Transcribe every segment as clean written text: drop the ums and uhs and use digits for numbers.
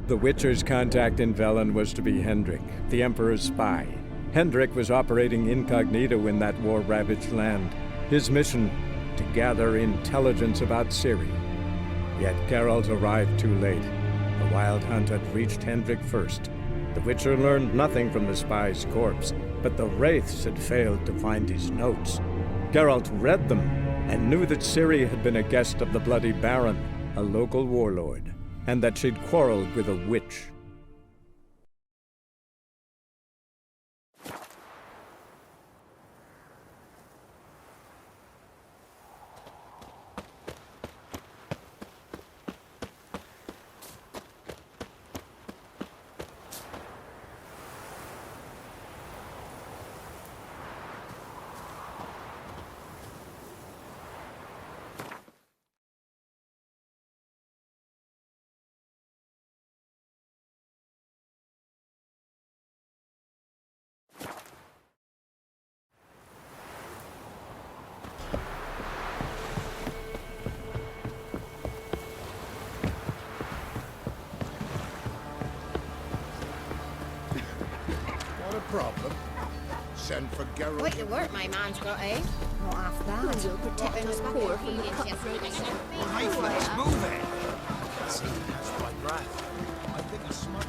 The Witcher's contact in Velen was to be Hendrik, the Emperor's spy. Hendrik was operating incognito in that war-ravaged land. His mission, to gather intelligence about Ciri. Yet Geralt arrived too late. The Wild Hunt had reached Hendrik first. The Witcher learned nothing from the spy's corpse, but the Wraiths had failed to find his notes. Geralt read them, and knew that Ciri had been a guest of the Bloody Baron, a local warlord, and that she'd quarreled with a witch. Problem? Send for Geralt. Quite the work my man's got, eh? Not half bad. You'll protect us poor from the cutthroats. Hey, let's move it. See, that's quite right. I think a smudge.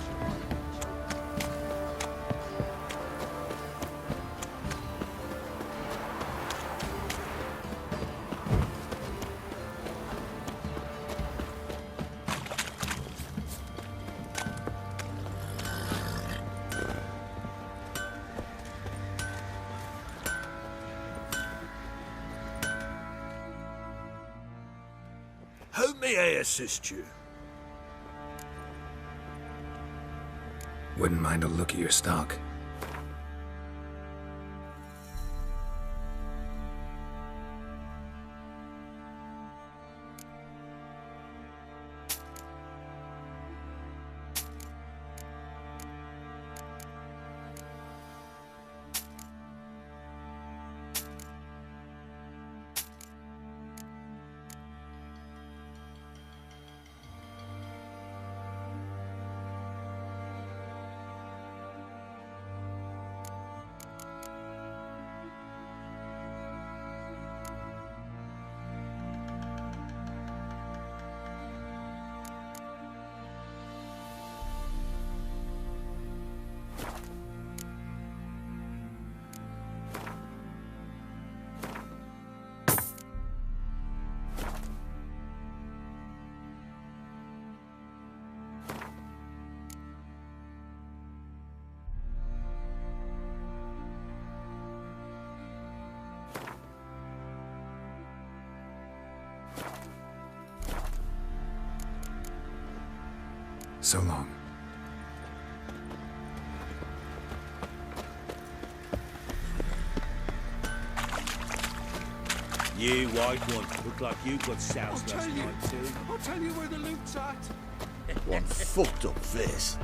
How may I assist you? Wouldn't mind a look at your stock. So long. You white one, look like you got soused last night too. I'll tell you where the loot's at. One fucked up this.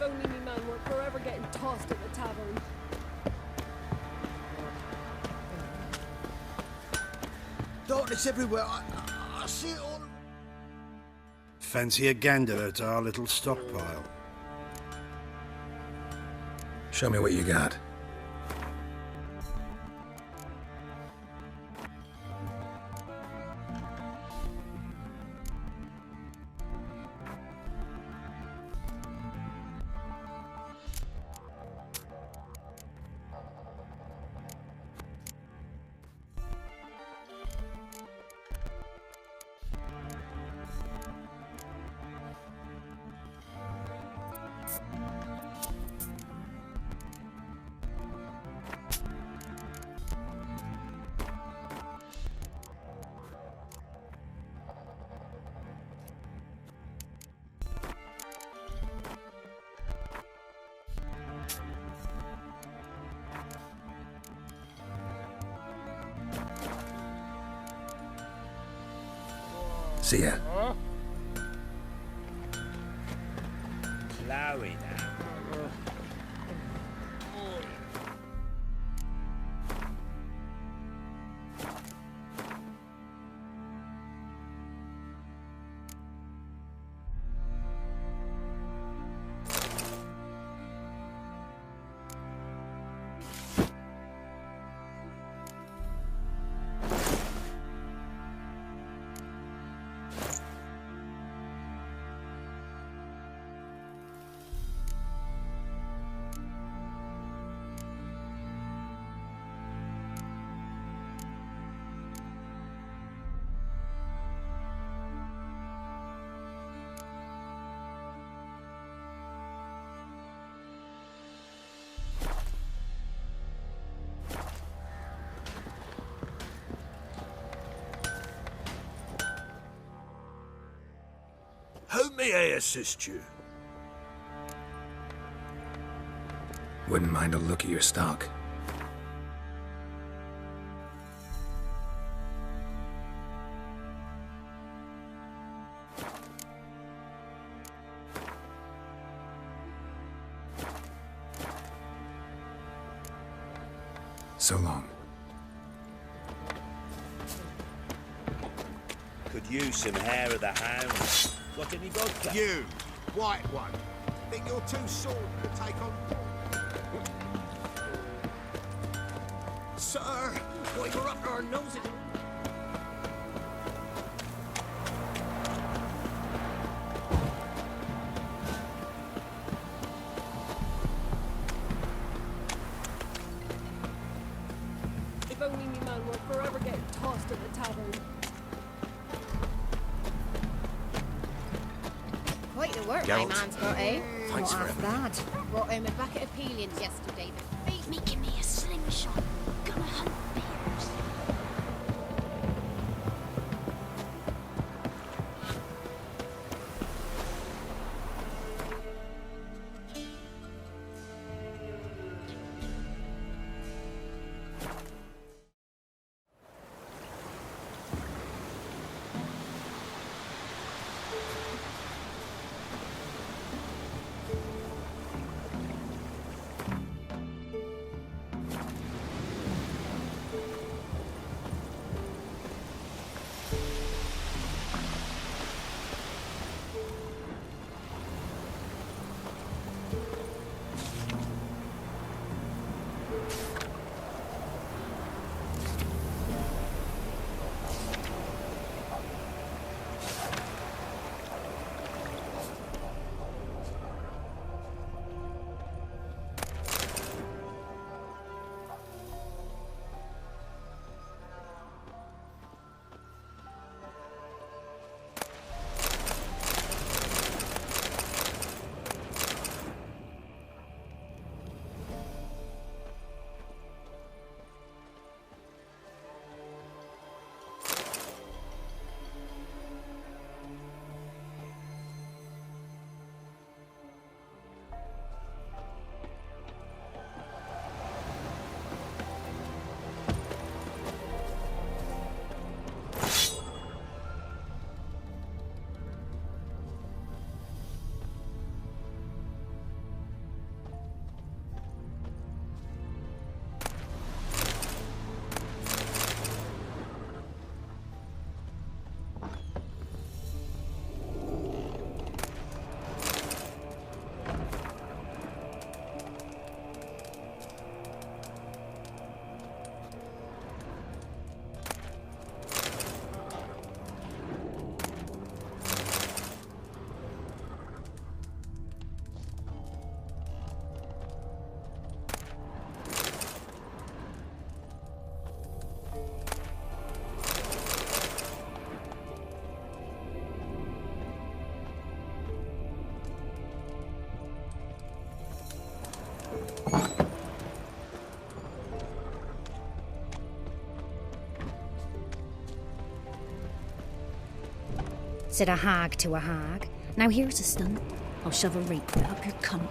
only me man were forever getting tossed at the tavern. Darkness everywhere. I see it all. Fancy a gander at our little stockpile. Show me what you got. See ya. Chloe now. How may I assist you? Wouldn't mind a look at your stock. So long. Could use some hair of the hound. Got any vodka? You, white one. Think you're too sore to take on? Sir, boy, we're up to our noses. If only me man were forever getting tossed at the tavern. Quite the work Geralt. my man's got, eh? Thanks Not for half bad. Brought home a bucket of peelings yesterday. The feet Me give me a slingshot. Gonna hunt bears. Said a hag to a hag. Now here's a stunt. I'll shove a rake right up your cunt.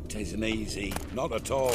Tisn't easy, not at all.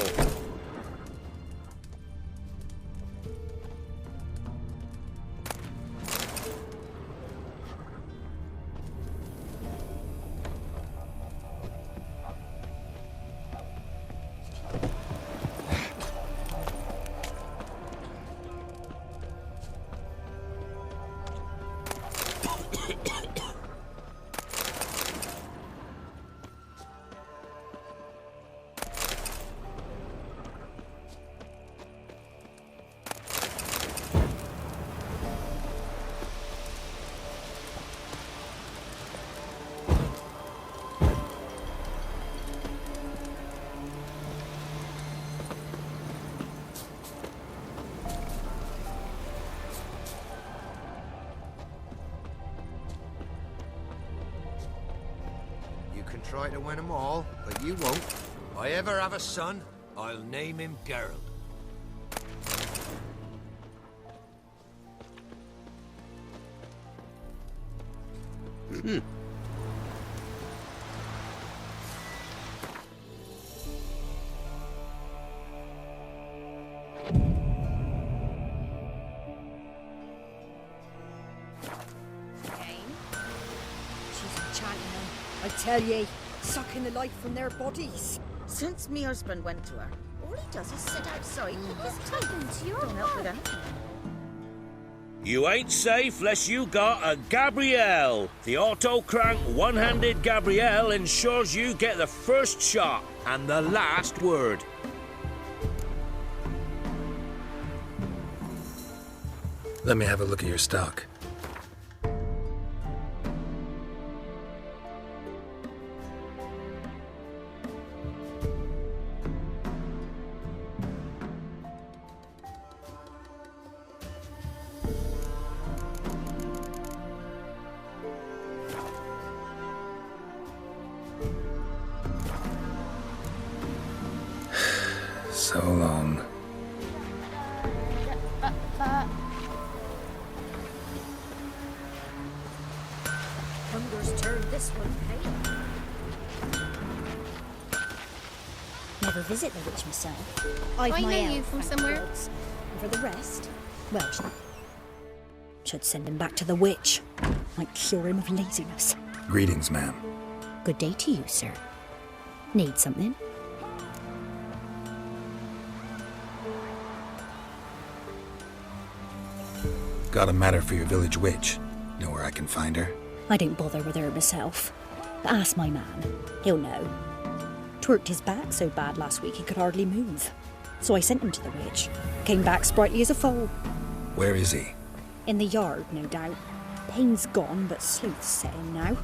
You can try to win them all, but you won't. If I ever have a son, I'll name him Geralt. I tell ye, sucking the life from their bodies. Since me husband went to her, all he does is sit outside with his Taken to your Don't help with anything. You ain't safe less you got a Gabrielle. The auto-crank one-handed Gabrielle ensures you get the first shot and the last word. Let me have a look at your stock. So long. Hunger's turned this one pale. Never visit the witch myself. I've I my know elf you from thank somewhere. gods. And for the rest, well, should send him back to the witch. Might cure him of laziness. Greetings, ma'am. Good day to you, sir. Need something? Got a matter for your village witch. Know where I can find her? I don't bother with her myself. But ask my man. He'll know. Twerked his back so bad last week he could hardly move. So I sent him to the witch. Came back sprightly as a foal. Where is he? In the yard, no doubt. Pain's gone, but sleuth's set in now.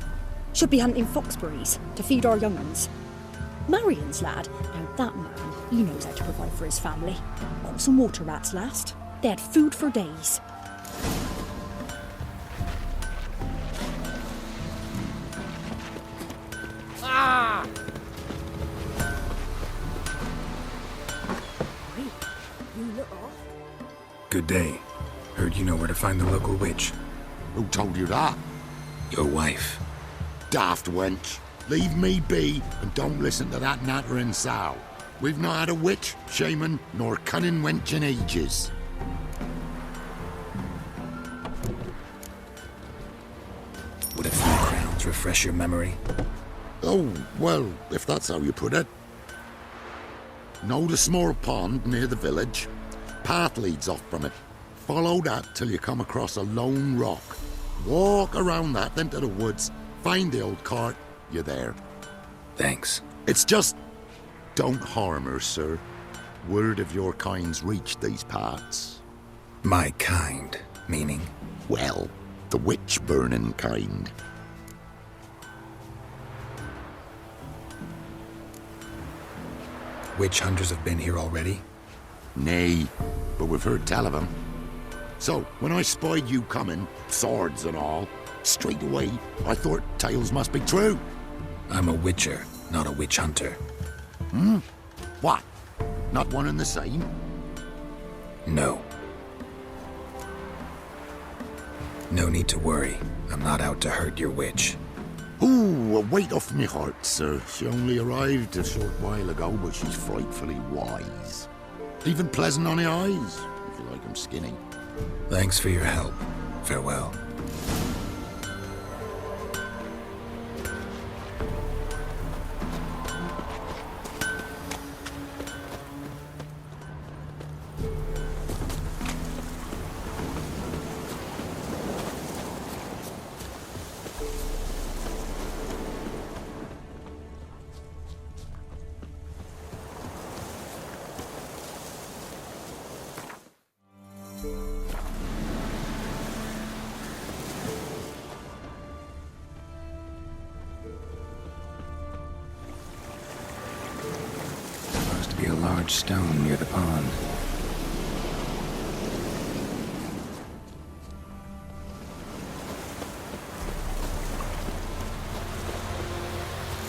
Should be hunting foxberries to feed our young uns. Marion's lad. Now that man, he knows how to provide for his family. Caught some water rats last. They had food for days. Ah! Wait, you look off. Good day. Heard you know where to find the local witch. Who told you that? Your wife. Daft wench. Leave me be and don't listen to that nattering sow. We've not had a witch, shaman, nor cunning wench in ages. Would a few crowns refresh your memory? Oh, well, if that's how you put it. Know the small pond near the village? Path leads off from it. Follow that till you come across a lone rock. Walk around that, then to the woods. Find the old cart. You're there. Thanks. It's just... don't harm her, sir. Word of your kind's reached these parts. My kind, meaning? Well, the witch-burning kind. Witch hunters have been here already? Nay, but we've heard tell of them. So, when I spied you coming, swords and all, straight away, I thought tales must be true. I'm a witcher, not a witch hunter. Hmm? What? Not one and the same? No. No need to worry. I'm not out to hurt your witch. Ooh, a weight off me heart, sir. She only arrived a short while ago, but she's frightfully wise. Even pleasant on the eyes, if you like 'em skinny. Thanks for your help. Farewell. Be a large stone near the pond.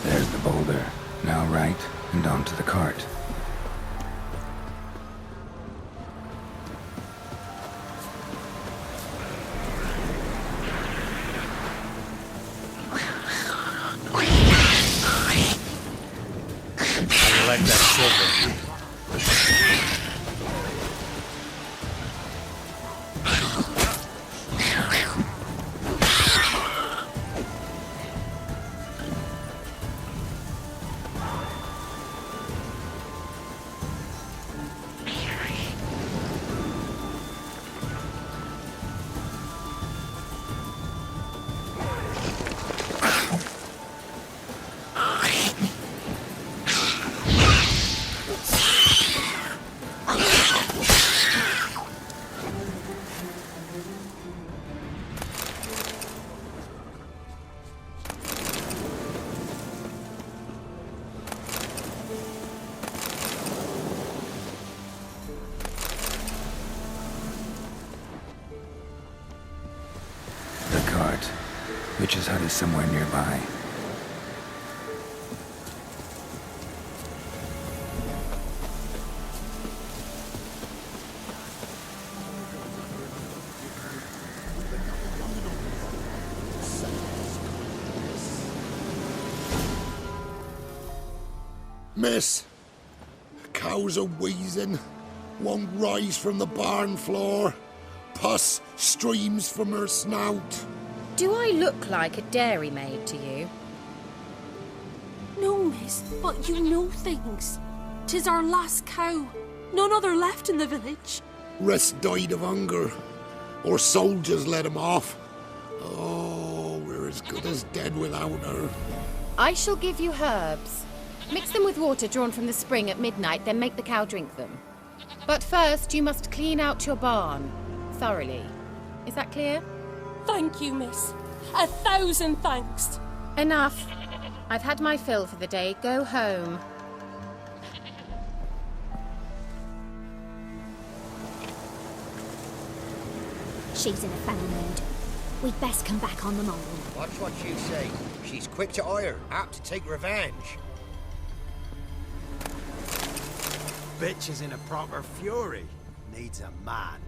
There's the boulder. Now right, and onto the cart. I like that silver. Witch's hut is somewhere nearby. Miss, cows are wheezing, won't rise from the barn floor, pus streams from her snout. Do I look like a dairymaid to you? No, miss, but you know things. 'Tis our last cow. None other left in the village. Rest died of hunger, or soldiers let him off. Oh, we're as good as dead without her. I shall give you herbs. Mix them with water drawn from the spring at midnight, then make the cow drink them. But first, you must clean out your barn thoroughly. Is that clear? Thank you, miss. 1,000 thanks. Enough. I've had my fill for the day. Go home. She's in a foul mood. We'd best come back on the mole. Watch what you say. She's quick to ire, apt to take revenge. Bitch is in a proper fury. Needs a man.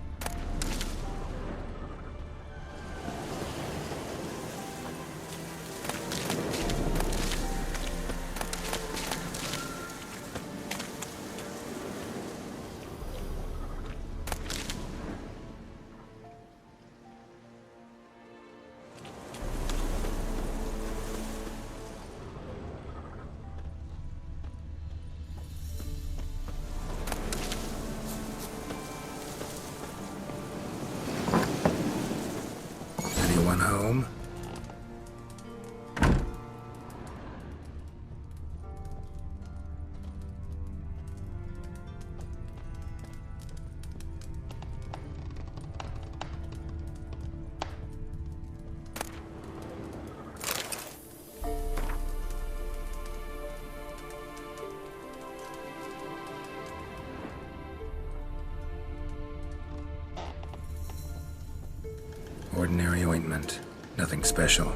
Ordinary ointment. Nothing special.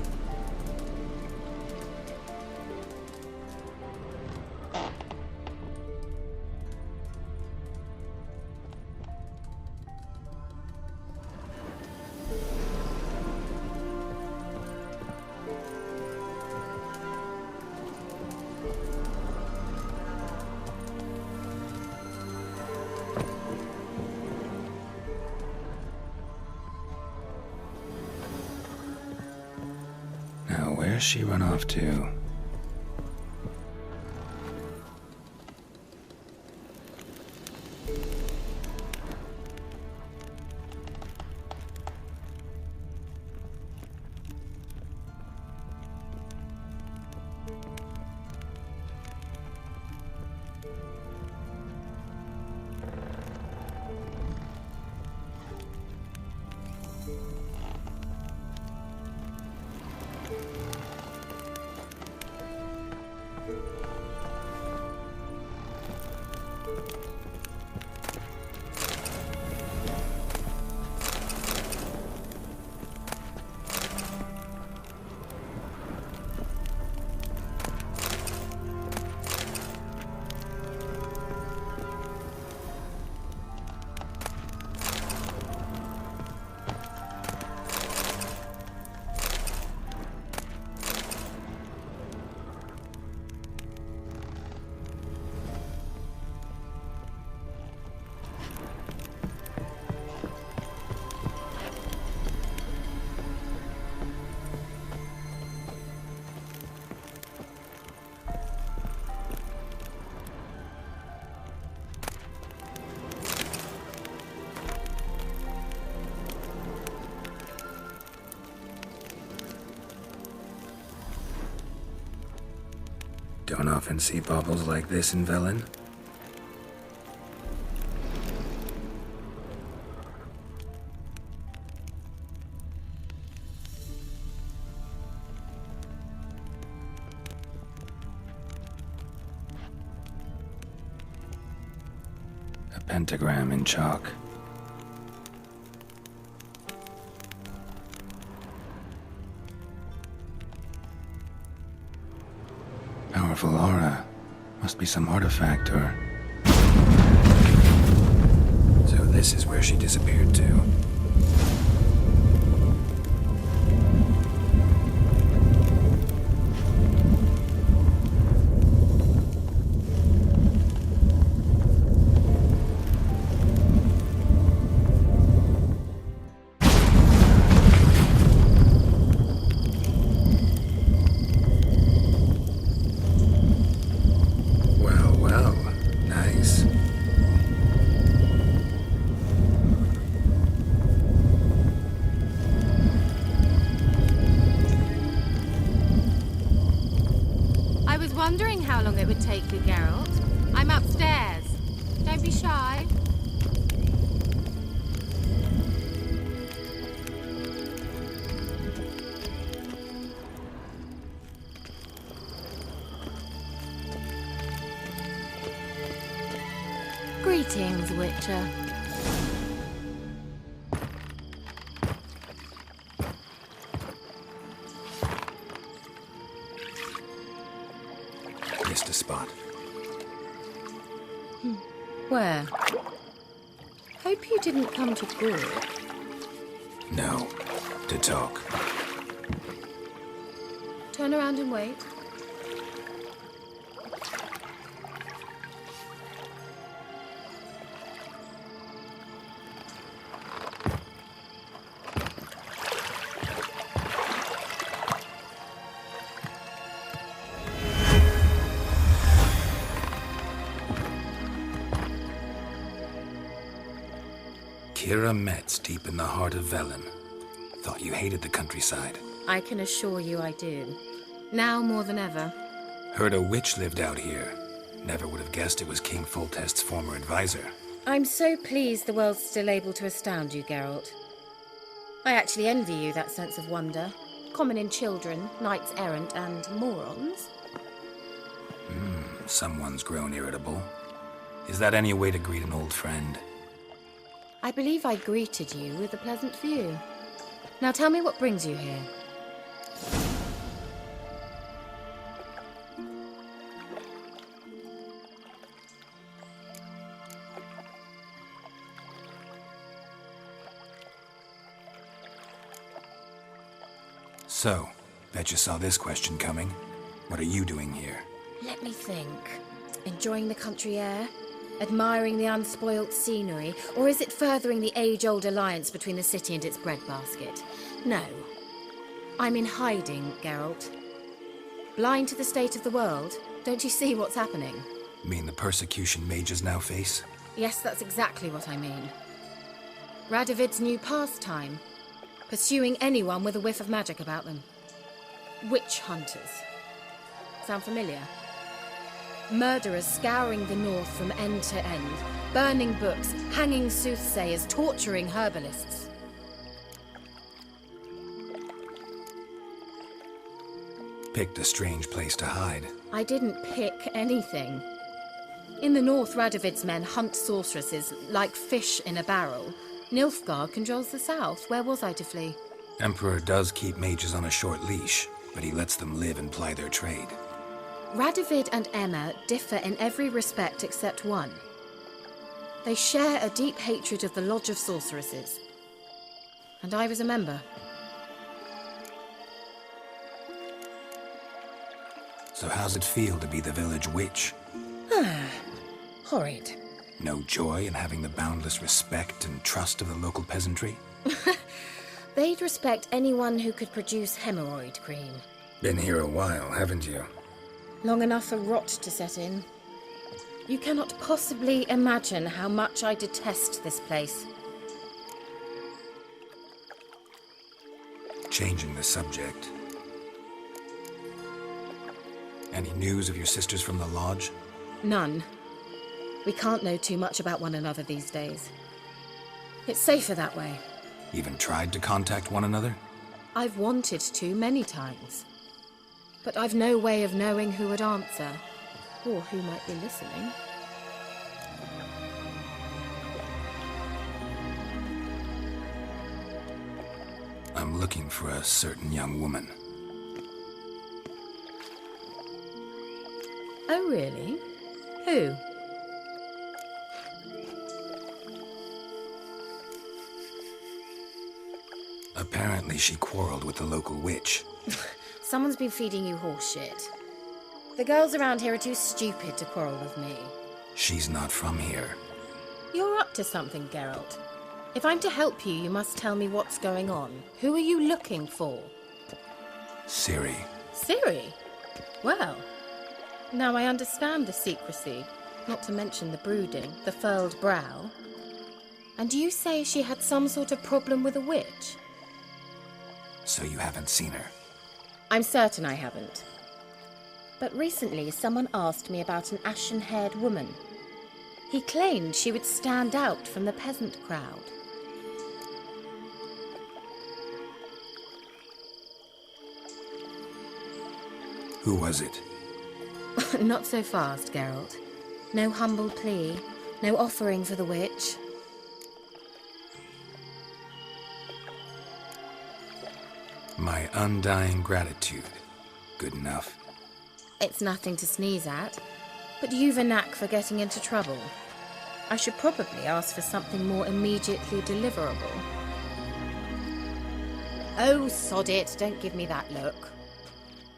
Where's she run off to? Don't often see baubles like this in Velen. A pentagram in chalk. Powerful aura. Must be some artifact or... So this is where she disappeared to. Wondering how long it would take you, Geralt. I'm upstairs. Don't be shy. Greetings, Witcher. Missed a spot. Where? Hope you didn't come to talk. No, to talk. Turn around and wait. Kira Metz, deep in the heart of Velen. Thought you hated the countryside. I can assure you I do. Now more than ever. Heard a witch lived out here. Never would have guessed it was King Foltest's former advisor. I'm so pleased the world's still able to astound you, Geralt. I actually envy you that sense of wonder. Common in children, knights errant, and morons. Someone's grown irritable. Is that any way to greet an old friend? I believe I greeted you with a pleasant view. Now tell me what brings you here. So, bet you saw this question coming. What are you doing here? Let me think. Enjoying the country air? Admiring the unspoilt scenery? Or is it furthering the age-old alliance between the city and its breadbasket? No. I'm in hiding, Geralt. Blind to the state of the world? Don't you see what's happening? Mean the persecution mages now face? Yes, that's exactly what I mean. Radovid's new pastime. Pursuing anyone with a whiff of magic about them. Witch hunters. Sound familiar? Murderers scouring the north from end to end, burning books, hanging soothsayers, torturing herbalists. Picked a strange place to hide. I didn't pick anything. In the north, Radovid's men hunt sorceresses like fish in a barrel. Nilfgaard controls the south. Where was I to flee? Emperor does keep mages on a short leash, but he lets them live and ply their trade. Radovid and Emma differ in every respect except one. They share a deep hatred of the Lodge of Sorceresses. And I was a member. So how's it feel to be the village witch? Horrid. No joy in having the boundless respect and trust of the local peasantry? They'd respect anyone who could produce hemorrhoid cream. Been here a while, haven't you? Long enough for rot to set in. You cannot possibly imagine how much I detest this place. Changing the subject. Any news of your sisters from the lodge? None. We can't know too much about one another these days. It's safer that way. Even tried to contact one another? I've wanted to many times. But I've no way of knowing who would answer, or who might be listening. I'm looking for a certain young woman. Oh, really? Who? Apparently she quarreled with the local witch. Someone's been feeding you horse shit. The girls around here are too stupid to quarrel with me. She's not from here. You're up to something, Geralt. If I'm to help you, you must tell me what's going on. Who are you looking for? Ciri. Ciri? Well, now I understand the secrecy, not to mention the brooding, the furled brow. And you say she had some sort of problem with a witch? So you haven't seen her? I'm certain I haven't. But recently someone asked me about an ashen-haired woman. He claimed she would stand out from the peasant crowd. Who was it? Not so fast, Geralt. No humble plea, no offering for the witch. My undying gratitude. Good enough. It's nothing to sneeze at, but you've a knack for getting into trouble. I should probably ask for something more immediately deliverable. Oh, sod it, don't give me that look.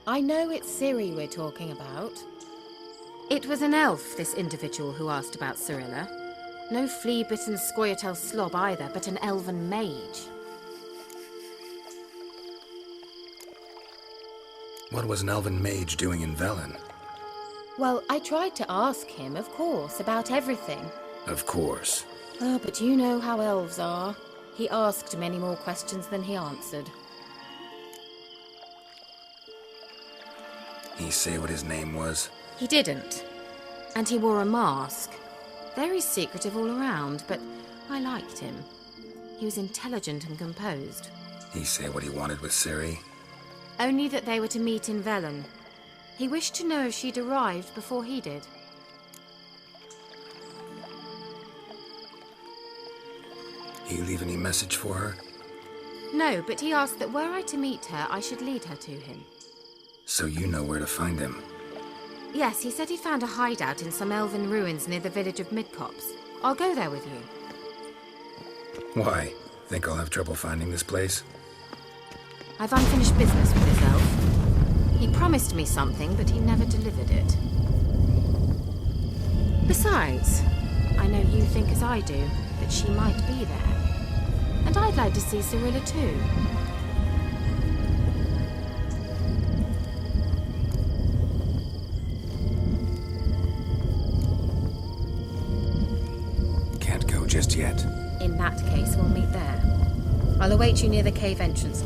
I know it's Ciri we're talking about. It was an elf, this individual who asked about Cirilla. No flea-bitten Scoia'tael slob either, but an elven mage. What was an elven mage doing in Velen? Well, I tried to ask him, of course, about everything. Of course. Oh, but you know how elves are. He asked many more questions than he answered. He say what his name was? He didn't. And he wore a mask. Very secretive all around, but I liked him. He was intelligent and composed. He say what he wanted with Ciri? Only that they were to meet in Velen. He wished to know if she'd arrived before he did. He leave any message for her? No, but he asked that were I to meet her, I should lead her to him. So you know where to find him? Yes, he said he found a hideout in some elven ruins near the village of Midcopse. I'll go there with you. Why? Think I'll have trouble finding this place? I've unfinished business with this elf. He promised me something, but he never delivered it. Besides, I know you think as I do, that she might be there. And I'd like to see Cyrilla too. Can't go just yet. In that case, we'll meet there. I'll await you near the cave entrance.